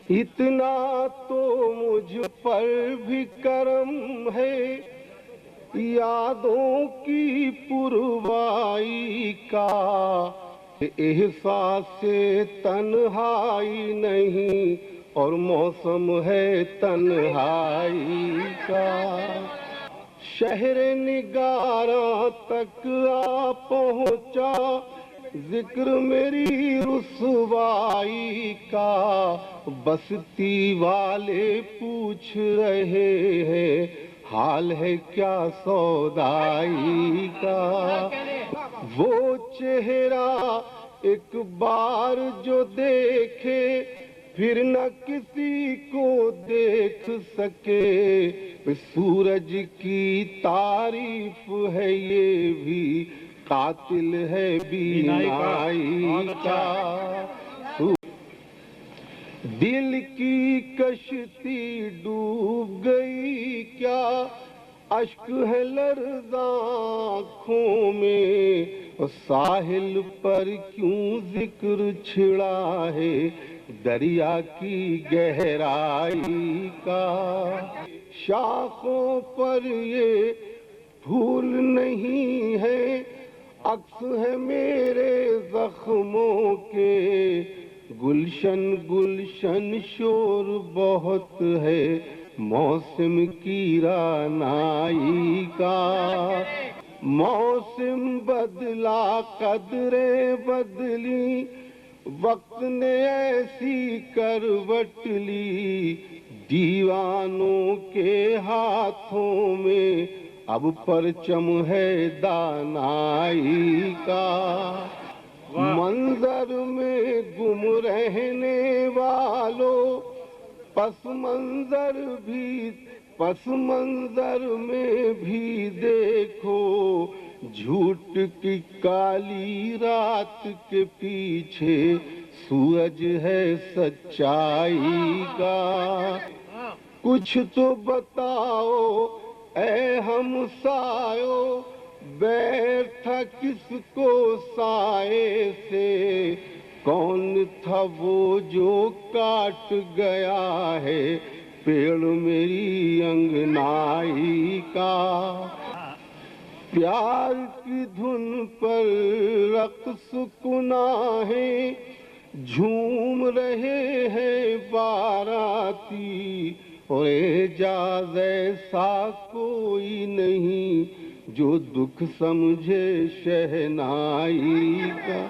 اتنا تو مجھ پر بھی کرم ہے، یادوں کی پروائی کا، احساس تنہائی نہیں اور موسم ہے تنہائی کا۔ شہر نگاراں تک آ پہنچا ذکر میری رسوائی کا، بستی والے پوچھ رہے ہیں حال ہے کیا سودائی کا۔ وہ چہرہ ایک بار جو دیکھے پھر نہ کسی کو دیکھ سکے، سورج کی تعریف ہے یہ بھی قاتل ہے بینائی کا۔ دل کی کشتی ڈوب گئی کیا، اشک ہے لرزاں آنکھوں میں، ساحل پر کیوں ذکر چھڑا ہے دریا کی گہرائی کا۔ شاخوں پر یہ پھول نہیں ہے، عکس ہے میرے زخموں کے، گلشن گلشن شور بہت ہے موسم کی رعنائی کا۔ موسم بدلا قدریں بدلی، وقت نے ایسی کروٹ لی، دیوانوں کے ہاتھوں میں اب پرچم ہے دانائی کا۔ منظر میں گم رہنے والوں، پس منظر میں بھی دیکھو، جھوٹ کی کالی رات کے پیچھے سورج ہے سچائی کا۔ کچھ تو بتاؤ اے ہم سایوں، بیر تھا کس کو سائے سے، کون تھا وہ جو کاٹ گیا ہے پیڑ میری انگنائی کا۔ پیار کی دھن پر رقص کناہیں جھوم رہے ہیں باراتی، اور اعجاز ایسا کوئی نہیں جو دکھ سمجھے شہنائی کا۔